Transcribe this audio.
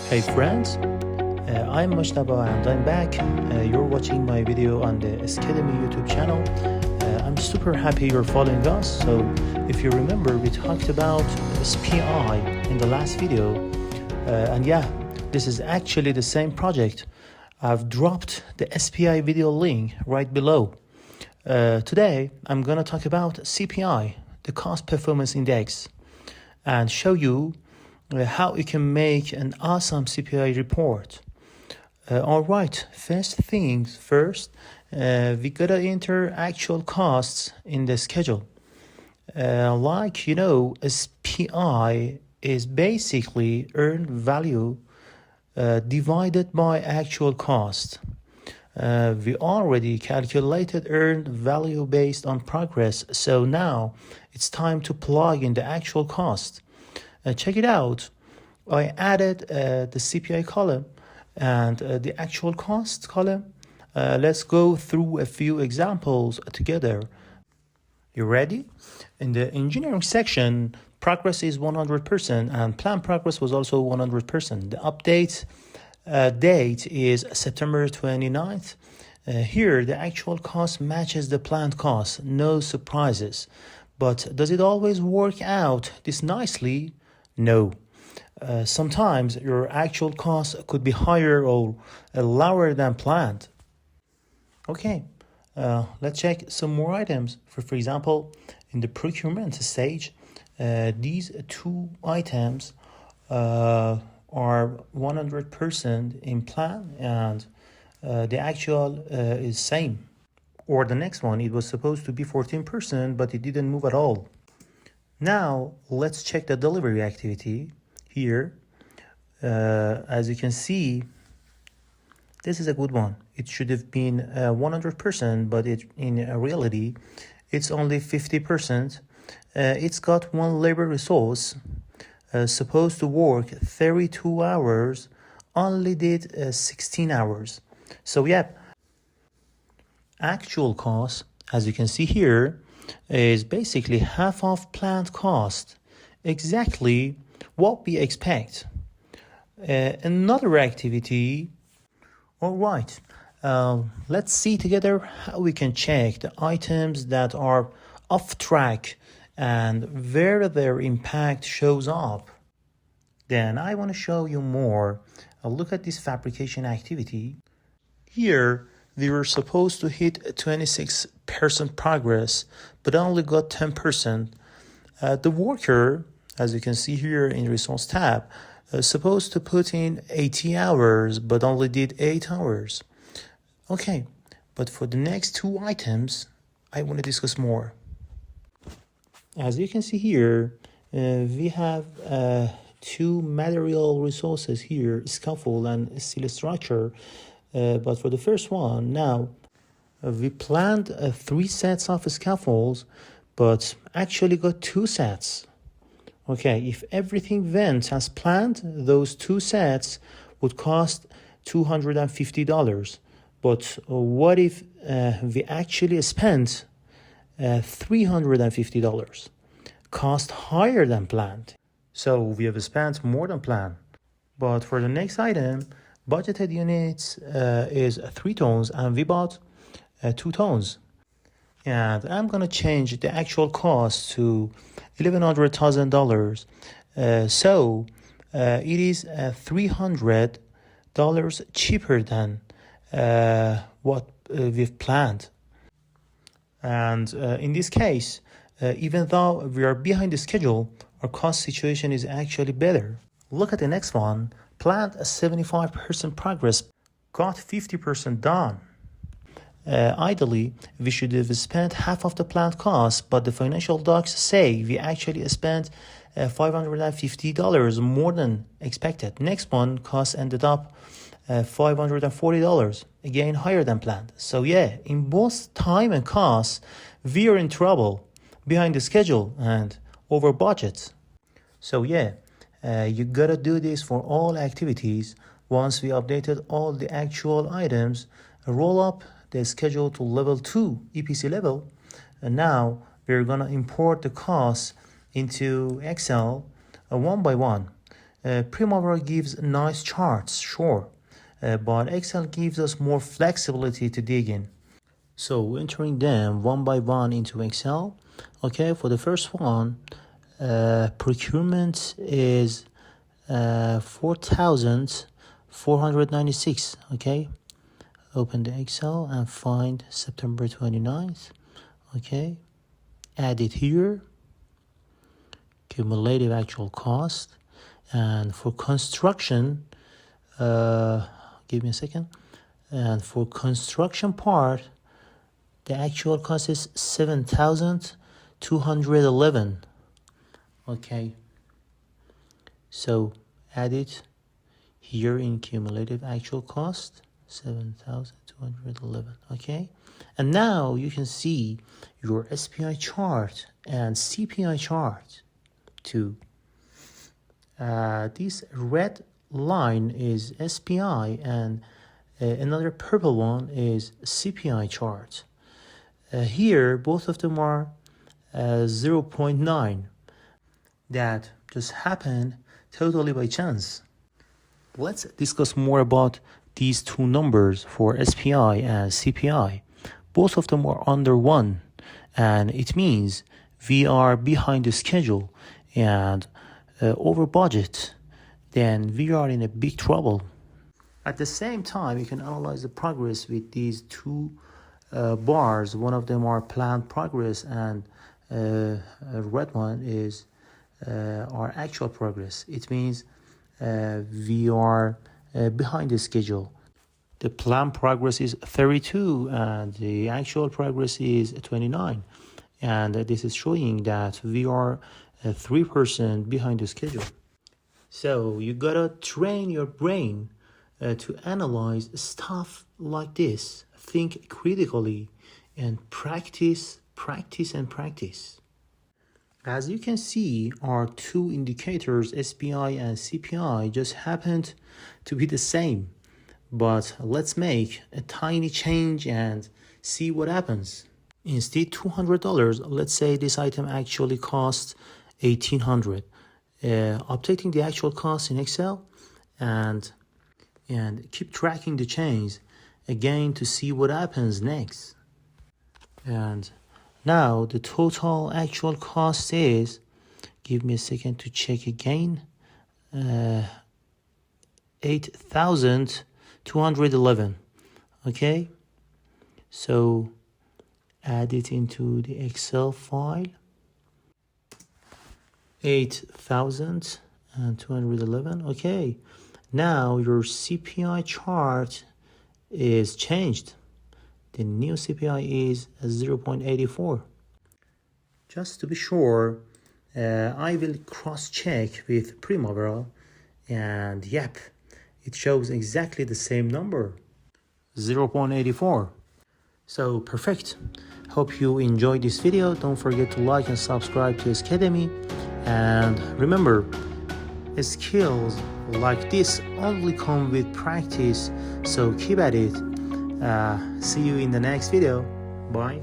Hey friends, I'm Mojtaba and I'm back. You're watching my video on the Schedemy YouTube channel. I'm super happy you're following us. So if you remember, we talked about CPI in the last video. And yeah, this is actually the same project. I've dropped the SPI video link right below. Today, I'm gonna talk about CPI, the Cost Performance Index, and show you how you can make an awesome CPI report. All right, first things first, we gotta enter actual costs in the schedule. SPI is basically earned value divided by actual cost. We already calculated earned value based on progress, so now it's time to plug in the actual cost. Check it out. I added the CPI column and the actual cost column. Let's go through a few examples together. You ready? In the engineering section, progress is 100% and planned progress was also 100%. The update date is September 29th. Here, the actual cost matches the planned cost. No surprises. But does it always work out this nicely? No. Sometimes your actual cost could be higher or lower than planned. Okay, let's check some more items. For example, in the procurement stage, these two items are 100% in plan and the actual is same. Or the next one, it was supposed to be 14%, but it didn't move at all. Now, let's check the delivery activity here. As you can see, this is a good one. It should have been 100%, but in reality, it's only 50%. It's got one labor resource, supposed to work 32 hours, only did 16 hours. So yeah, actual cost, as you can see here, is basically half of planned cost, exactly what we expect. Another activity, all right, let's see together how we can check the items that are off track and where their impact shows up. Then I want to show you more. Look at this fabrication activity. Here, we were supposed to hit 26% progress, but only got 10%. The worker, as you can see here in Resource tab, supposed to put in 80 hours, but only did 8 hours. Okay, but for the next two items, I want to discuss more. As you can see here, we have two material resources here, scaffold and steel structure. But for the first one, now, we planned 3 sets of scaffolds, but actually got 2 sets. Okay, if everything went as planned, those 2 sets would cost $250. But what if we actually spent $350? Cost higher than planned. So we have spent more than planned. But for the next item, budgeted units is 3 tons and we bought 2 tons. And I'm gonna change the actual cost to $1,100,000. So it is $300 cheaper than what we've planned. And in this case, even though we are behind the schedule, our cost situation is actually better. Look at the next one. Planned 75% progress, got 50% done. Ideally, we should have spent half of the planned cost, but the financial docs say we actually spent $550 more than expected. Next one, cost ended up $540, again higher than planned. So yeah, in both time and cost, we are in trouble, behind the schedule and over budget. So yeah, you gotta do this for all activities. Once we updated all the actual items, roll up the schedule to level 2 EPC level, and now we're gonna import the costs into Excel one by one. Primavera gives nice charts, sure, but Excel gives us more flexibility to dig in. So entering them one by one into Excel. Okay, for the first one, procurement is 4,496. Okay, open the Excel and find September 29th. Okay, add it here. Cumulative actual cost. And for construction, give me a second. And for construction part, the actual cost is 7,211. Okay. So add it here in cumulative actual cost, 7,211. Okay. And now you can see your SPI chart and CPI chart too. This red line is SPI and another purple one is CPI chart. Here both of them are 0.9. That just happened totally by chance. Let's discuss more about these two numbers for SPI and CPI. Both of them are under 1, and it means we are behind the schedule and over budget. Then we are in a big trouble. At the same time, you can analyze the progress with these two bars. One of them are planned progress, and a red one is our actual progress. It means we are behind the schedule. The planned progress is 32 and the actual progress is 29. And this is showing that we are 3% behind the schedule. So you gotta train your brain to analyze stuff like this. Think critically and practice. As you can see, our two indicators, SPI and CPI, just happened to be the same. But let's make a tiny change and see what happens. Instead $200, let's say this item actually costs $1,800. Updating the actual cost in Excel and keep tracking the change again to see what happens next. And now the total actual cost is, give me a second to check again, 8,211. Okay, so add it into the Excel file. 8,211. Okay, now your CPI chart is changed. The new CPI is 0.84. Just to be sure, I will cross-check with Primavera, and yep, it shows exactly the same number, 0.84. So perfect. Hope you enjoyed this video. Don't forget to like and subscribe to Schedemy. And remember, skills like this only come with practice, so keep at it. See you in the next video. Bye.